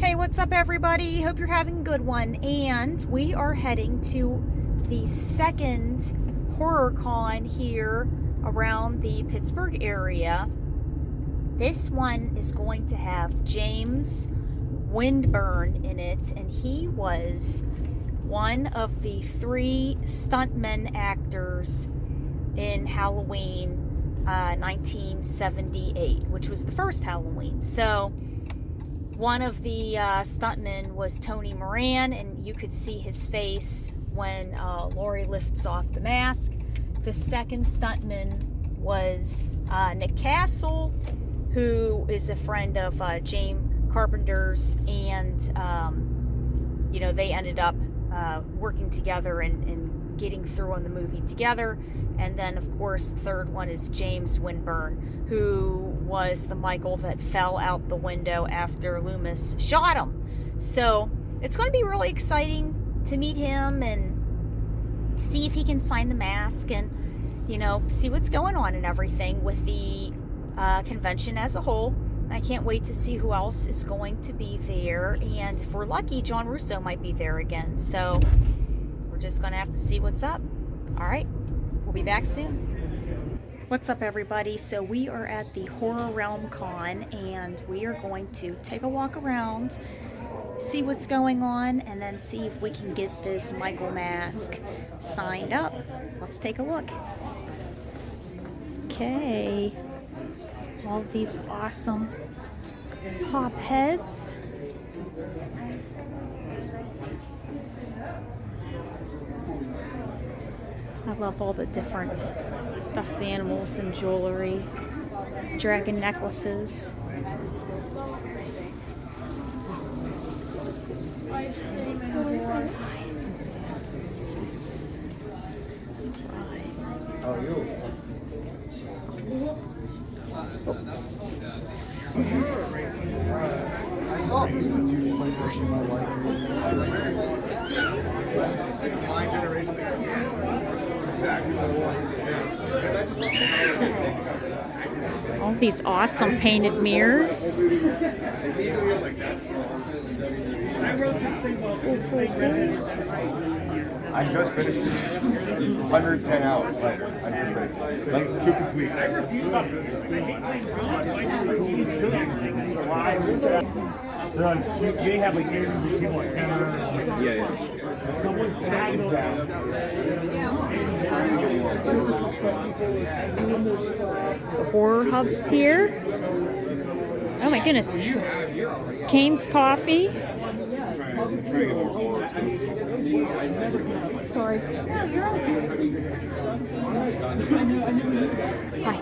Hey, what's up everybody? Hope you're having a good one. And we are heading to the second horror con here around the Pittsburgh area. This one is going to have James Winburn in it, and he was one of the 3 stuntmen actors in Halloween 1978, which was the first Halloween. So one of the stuntmen was Tony Moran, and you could see his face when Laurie lifts off the mask. The second stuntman was Nick Castle, who is a friend of James Carpenter's, and they ended up working together and getting through on the movie together. And then, of course, the third one is James Winburn, who was the Michael that fell out the window after Loomis shot him. So it's going to be really exciting to meet him and see if he can sign the mask and, see what's going on and everything with the convention as a whole. I can't wait to see who else is going to be there. And if we're lucky, John Russo might be there again. So we're just going to have to see what's up. All right. We'll be back soon. What's up everybody? So we are at the Horror Realm Con and we are going to take a walk around, see what's going on, and then see if we can get this Michael mask signed up. Let's take a look. Okay. All these awesome pop heads. I love all the different stuffed animals and jewelry, dragon necklaces. How are you? All these awesome painted mirrors. I just finished it. 110 hours later. I just finished it. Like, to complete. They have like Horror hubs here. Oh my goodness. Cane's Coffee. Sorry. Hi.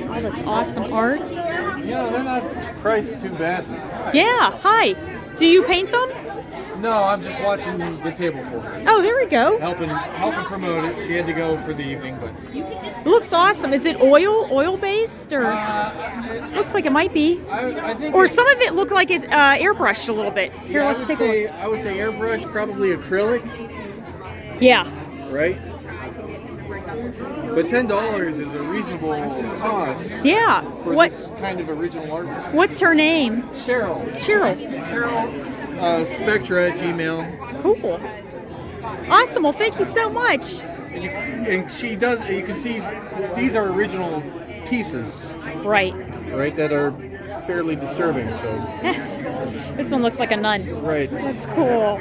All this awesome art. Yeah, they're not priced too bad. Yeah, hi. Do you paint them? No, I'm just watching the table for her. Oh, there we go. Helping promote it. She had to go for the evening, but It looks awesome. Is it oil based, or looks like it might be? I think. Or some of it looked like it's airbrushed a little bit. Here, let's take a look. I would say airbrush, probably acrylic, Yeah. right? But $10 is a reasonable cost Yeah. for this kind of original art. What's her name? Cheryl, Cheryl. Spectra at Gmail. Cool. Awesome. Well, thank you so much. And she does. You can see these are original pieces, Right. that are fairly disturbing. So, This one looks like a nun. right. That's cool.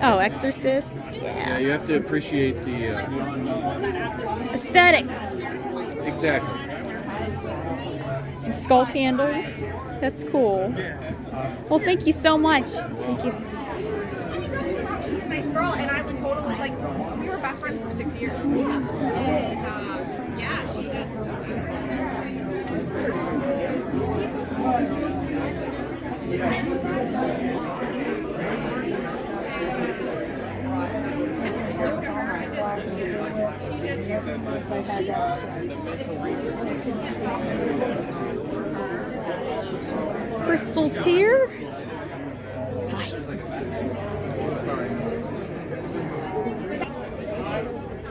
Oh, Exorcist. Yeah, you have to appreciate the Aesthetics. exactly. Some skull candles. That's cool. Well, thank you so much. Thank you. She's a nice girl, and I would totally, we were best friends for 6 years. And, yeah, she just... Crystals here. Hi.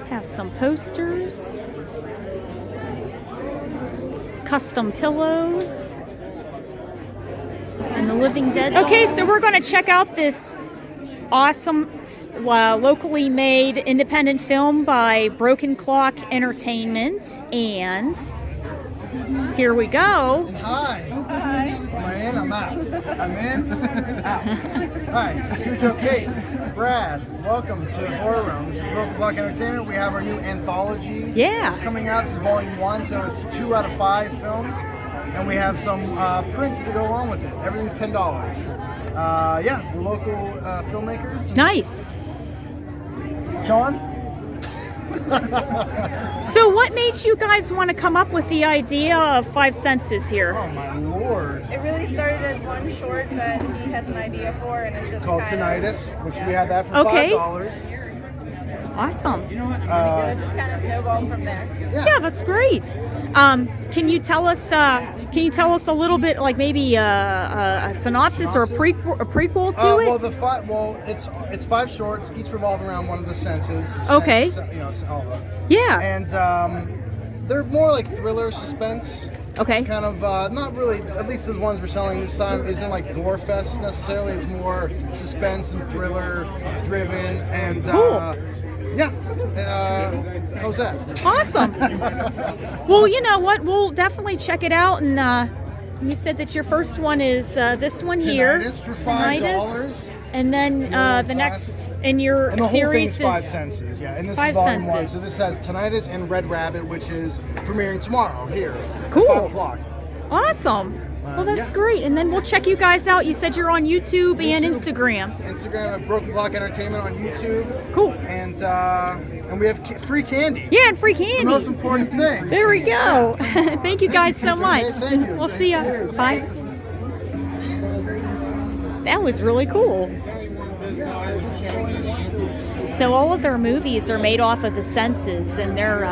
Have some posters. custom pillows. And the Living Dead. Okay, so we're going to check out this awesome locally made independent film by Broken Clock Entertainment, and here we go. Hi. Hi. Am I in? I'm out. I'm in. Out. Hi. Cujo, Kate, Brad. Welcome to Horror Room. This is Broken Clock Entertainment. We have our new anthology. Yeah. It's coming out. This is volume 1, so it's 2 out of 5 films. And we have some prints to go along with it. Everything's $10. Yeah, we're local filmmakers. Nice. Sean? So what made you guys want to come up with the idea of Five Senses here? Oh my lord. It really started as one short that he had an idea for, and it just Called Tinnitus, which we had that for Okay. $5. Awesome. it just kind of snowballed from there. Yeah, that's great. Can you tell us a little bit, like maybe a synopsis or a prequel to it? It's 5 shorts, each revolve around one of the senses. Okay. All of them. Yeah. And they're more like thriller, suspense. Okay. Kind of not really. At least the ones we're selling this time isn't like gore fest necessarily. It's more suspense and thriller driven. And Cool. yeah. How's that? Awesome. Well, you know what? We'll definitely check it out. And you said that your first one is this one here. Tinnitus for $5. And then the next in your And the series whole thing's is 5 senses, yeah. And this Five is volume 1, Senses. so this has Tinnitus and Red Rabbit, which is premiering tomorrow here. Cool. At 5 o'clock. Awesome. Well, that's yeah. great. And then we'll check you guys out. You said you're on YouTube and Instagram. Instagram at Broken Clock Entertainment on YouTube. Cool. And we have free candy. Yeah, and free The candy. most important thing. There we go. Thank you guys so much. Thank you. We'll see ya. Cheers. Bye. That was really cool. So all of their movies are made off of the senses, and they're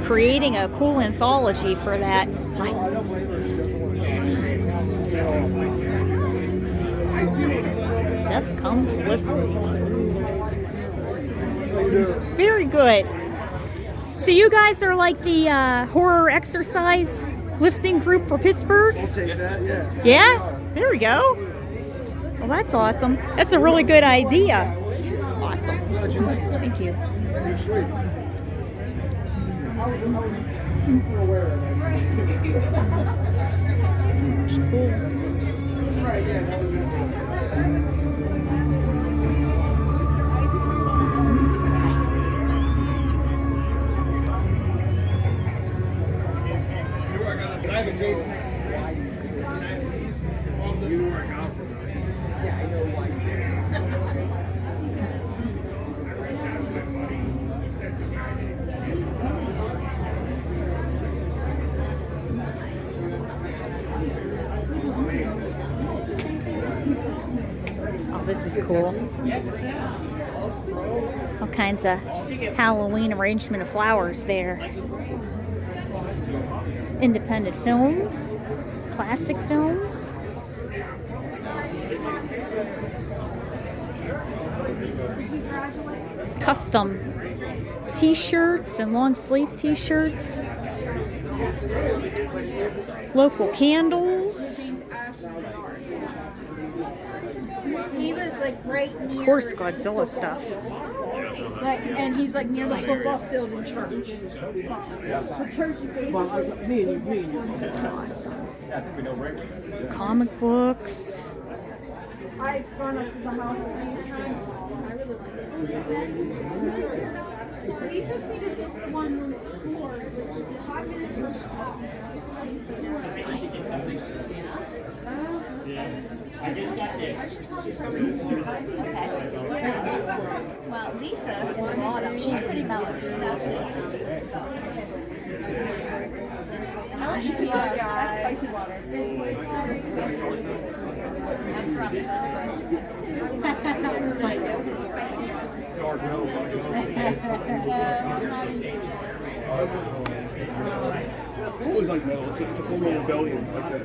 creating a cool anthology for that. Death comes lifting. Very good. So you guys are like the horror exercise lifting group for Pittsburgh? We'll take that, yeah. Yeah? There we go. Well, that's awesome. That's a really good idea. Awesome. Thank you. So much cool. Oh, this is cool. All kinds of Halloween arrangement of flowers there. Independent films, classic films. Custom t-shirts and long sleeve t-shirts. Local candles. He was like right near. Of course, Godzilla stuff. Like, and he's like near the football field in church. The church is Awesome. Comic books. I've gone up to the house many times. I really like it. He took me to this one store. It was 5 minutes from school. I just got this. Well, Lisa brought up. She's pretty mellow. Spicy water. It was like metal. It's a full rebellion like that.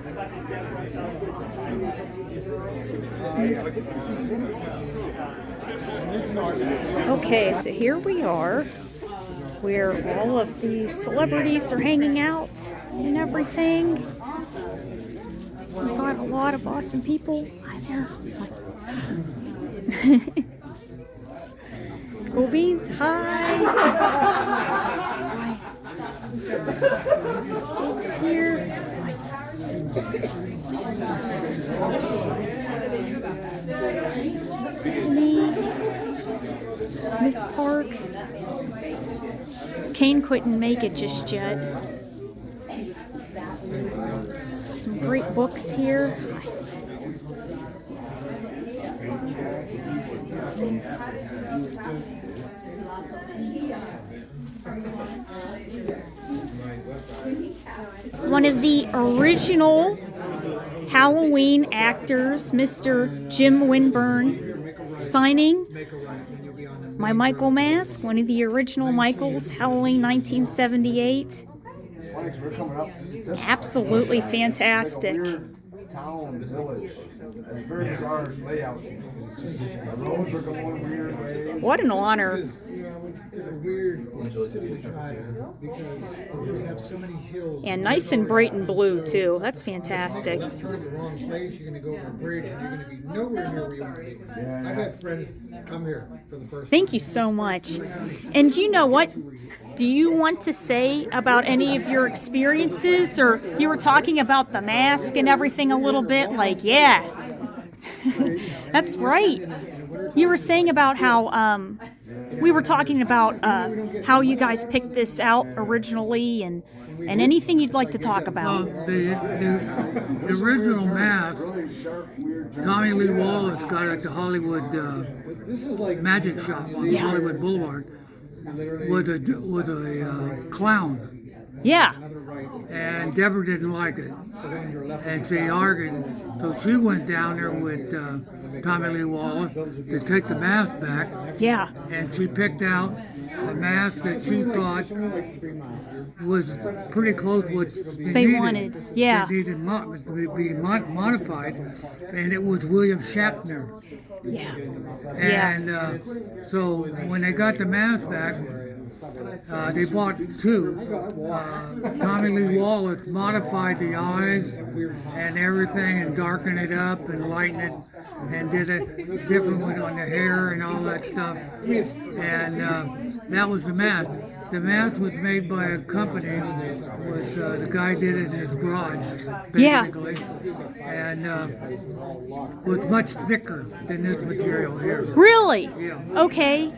Okay, so here we are, where all of the celebrities are hanging out. and everything. We've got a lot of awesome people. Hi there. Cool beans, hi. Hi. It's here. Tiffany, Miss Park. Kane couldn't make it just yet. Some great books here. One of the original Halloween actors, Mr. Jim Winburn, signing my Michael mask, one of the original Michaels, Halloween 1978. Absolutely fantastic. Town, village. It's very bizarre layout. The roads are going weird ways. What an honor. It's a weird city to drive because we have so many hills. And nice and bright and blue too. That's fantastic. If you turn the wrong place, you're going to go over a bridge and you're going to be nowhere near where you want to be. I've had friends come here for the first Thank you so much. And you know what? Do you want to say about any of your experiences? Or you were talking about the mask and everything a little bit, like, yeah. That's right. You were saying about how we were talking about how you guys picked this out originally, and anything you'd like to talk about. The original mask, Tommy Lee Wallace got at the Hollywood Magic Shop on Hollywood Boulevard, was a clown. Yeah. And Deborah didn't like it, and she argued. So she went down there with Tommy Lee Wallace to take the mask back. Yeah. And she picked out a mask that she thought was pretty close to what they wanted. Yeah. They needed to be modified, and it was William Shatner. Yeah. And so when they got the mask back, they bought two. Tommy Lee Wallace modified the eyes and everything and darkened it up and lightened it and did it different one on the hair and all that stuff. And that was the mask. The mask was made by a company. The guy did it in his garage, basically. And was much thicker than this material here. Really? Yeah. Okay.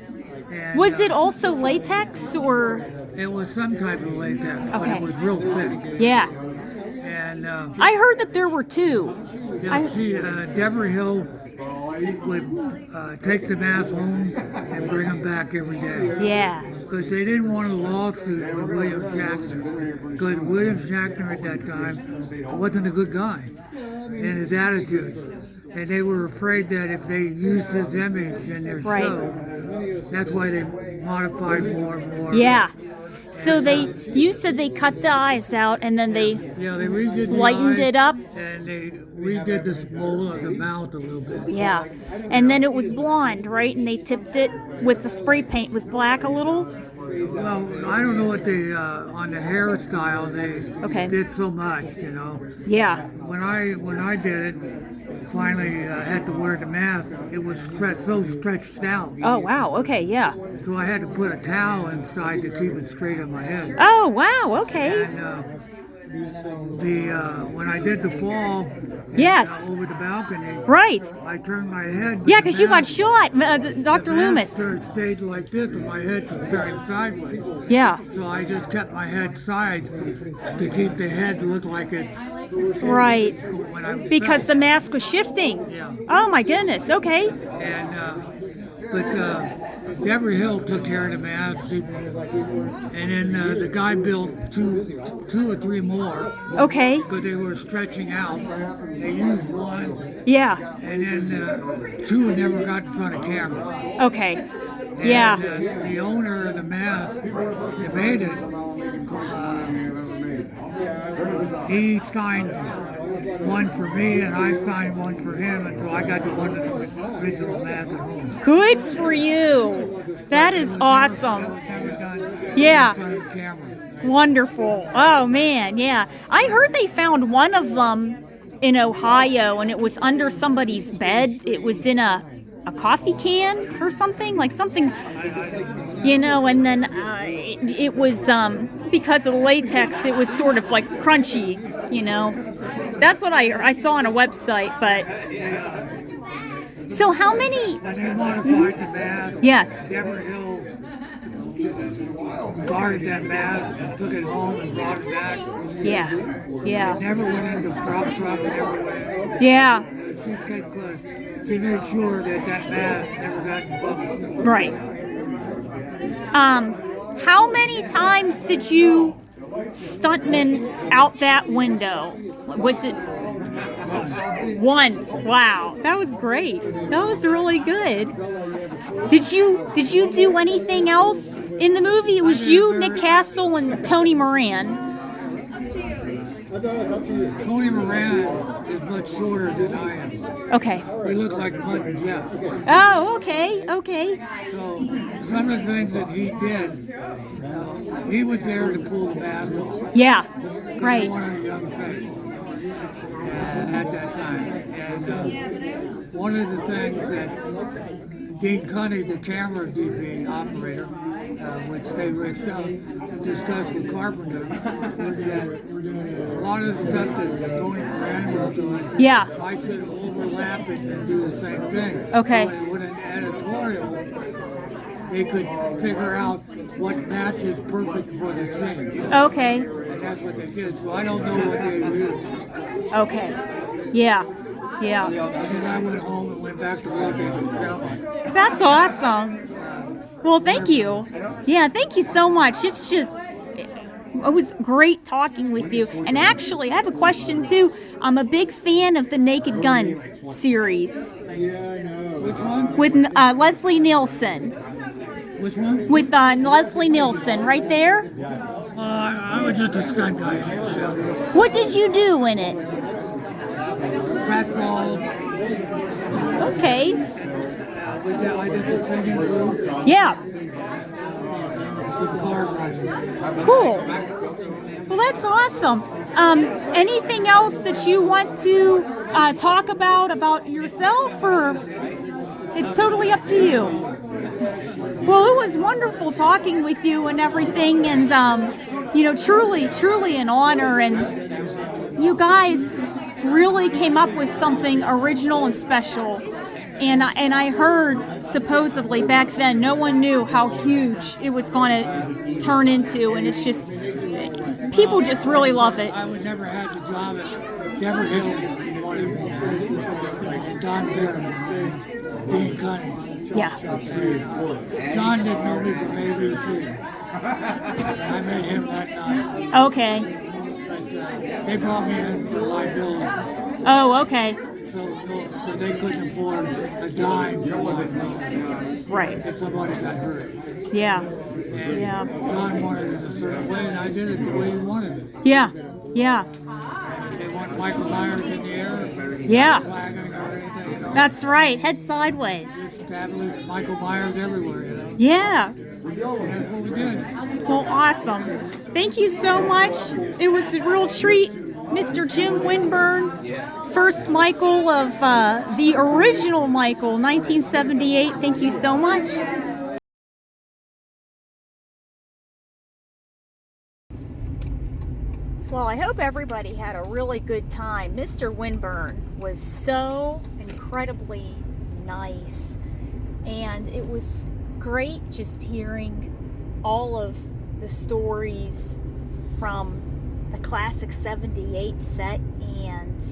And, was it also latex or? It was some type of latex, but it was real thick. Yeah. And I heard that there were two. Deborah Hill would take the mask home and bring them back every day. Yeah. Because they didn't want a lawsuit with William Shatner. Because William Shatner at that time wasn't a good guy in his attitude. And they were afraid that if they used his image in their show, that's why they modified more and more. Yeah. So you said they cut the eyes out and then they redid lightened it up. And they redid the bowl of the mouth a little bit. Yeah. And then it was blonde, right? And they tipped it with the spray paint with black a little. Well, I don't know what they on the hairstyle they did so much, you know. Yeah. When I did it, finally had to wear the mask. It was so stretched out. Oh wow. Okay. Yeah. So I had to put a towel inside to keep it straight on my head. Oh wow. Okay. And when I did the fall, over the balcony, right, I turned my head. Yeah, because you got shot, Dr. Loomis. Stayed like this, and my head turned sideways. Yeah. So I just kept my head side to keep the head look like it. Right. Because the mask was shifting. Yeah. Oh my goodness. Okay. And but Deborah Hill took care of the mask, and then the guy built two or three more. Okay. Because they were stretching out. They used one. Yeah. And then two never got in front of camera. Okay. And, yeah. The owner of the mask that made it, he signed one for me and I signed one for him until I got the one of the original mask at home. Good for you. That is awesome. Never done yeah. in front of the camera. Wonderful. Oh man, yeah. I heard they found one of them in Ohio, and it was under somebody's bed. It was in a coffee can or something, like something, and then it was because of the latex, it was sort of like crunchy, That's what I saw on a website, but so how many? And they modified the mask. Yes. Deborah Hill guarded that mask and took it home and brought it back. Yeah. Never went into prop truck, never went. Yeah. She made sure that mask never got in public. Right. How many times did you stuntman out that window? Was it one? Wow, that was great. That was really good. Did you do anything else in the movie? It was you, Nick Castle, and Tony Moran. Tony Moran is much shorter than I am. Okay. He looks like Mud and Jeff. Oh, okay. So some of the things that he did, he was there to pull the mask off. Yeah, right. He wanted a young face at that time. And one of the things that Dean Cunny, the camera DP operator, which they discussed with Carpenter, that a lot of the stuff that Tony Moran was doing, Yeah. I should overlap it and do the same thing. Okay. So with an editorial, they could figure out what matches perfect for the scene. Okay. And that's what they did. So I don't know what they used. Okay. Yeah. And then I went home and went back to work at Paramount. That's awesome. Well, thank you. Yeah, thank you so much. It was great talking with you. And actually, I have a question too. I'm a big fan of the Naked Gun series. Which one? With Leslie Nielsen. Which one? With Leslie Nielsen, right there. I was just a stunt guy in the show. What did you do in it? Fastball. Okay. I did the singing group. Yeah. Some car driving. Cool. Well, that's awesome. Anything else that you want to talk about yourself, or it's totally up to you? Well, it was wonderful talking with you and everything, and truly an honor. And you guys really came up with something original and special. And I heard supposedly back then no one knew how huge it was going to turn into, and it's just people just really love it. I would never had the job at Deborah Hill wanted me there. Don Barry, Dean Cunny. Yeah. John didn't know me from ABC. I met him that night. Okay. But, they brought me in for liability. Oh, okay. So they couldn't afford a dime for liability. Right. If somebody got hurt. Yeah. And Yeah. John wanted it a certain way, and I did it the way he wanted it. Yeah. They want Michael Myers in the air. Yeah. Flagging or anything, That's right. Head sideways. Established Michael Myers everywhere, Yeah. And that's what we did. Well, awesome. Thank you so much. It was a real treat. Mr. Jim Winburn, first Michael of the original Michael, 1978. Thank you so much. Well, I hope everybody had a really good time. Mr. Winburn was so incredibly nice, and it was great just hearing all of the stories from the classic 78 set and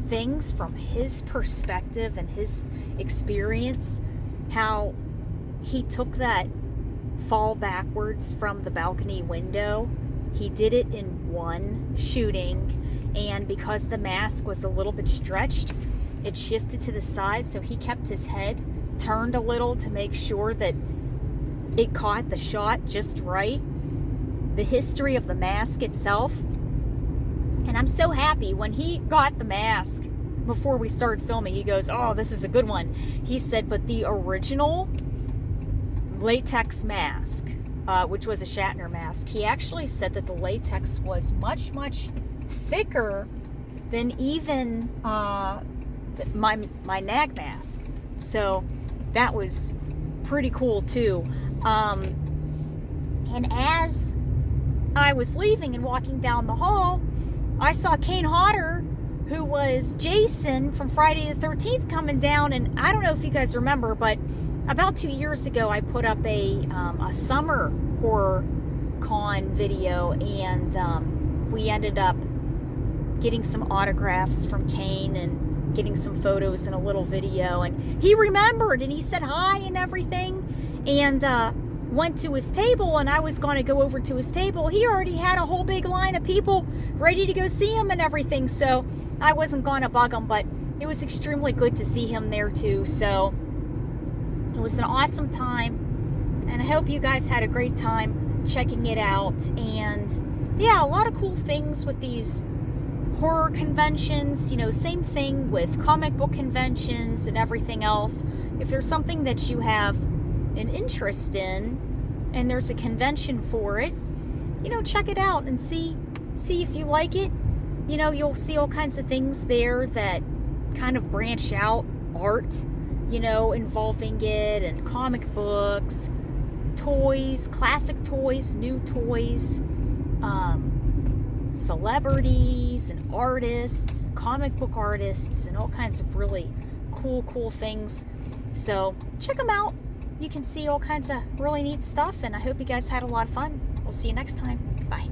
things from his perspective and his experience, how he took that fall backwards from the balcony window. He did it in one shooting, and because the mask was a little bit stretched, it shifted to the side, so he kept his head turned a little to make sure that it caught the shot just right. The history of the mask itself. And I'm so happy when he got the mask before we started filming. He goes, "Oh, this is a good one." He said, "But the original latex mask which was a Shatner mask, he actually said that the latex was much, much thicker than even my NAG mask. So that was pretty cool too. And as I was leaving and walking down the hall, I saw Kane Hodder, who was Jason from Friday the 13th, coming down. And I don't know if you guys remember, but about 2 years ago, I put up a summer horror con video, and we ended up getting some autographs from Kane and getting some photos and a little video. And he remembered, and he said hi and everything, and went to his table, and I was going to go over to his table. He already had a whole big line of people ready to go see him and everything, so I wasn't going to bug him, but it was extremely good to see him there too. So it was an awesome time, and I hope you guys had a great time checking it out. And yeah, a lot of cool things with these horror conventions, you know, same thing with comic book conventions and everything else. If there's something that you have an interest in and there's a convention for it, you know, check it out and see if you like it. You know, you'll see all kinds of things there that kind of branch out, art, you know, involving it, and comic books, toys, classic toys, new toys, celebrities and artists, and comic book artists, and all kinds of really cool things. So check them out. You can see all kinds of really neat stuff, and I hope you guys had a lot of fun. We'll see you next time. Bye.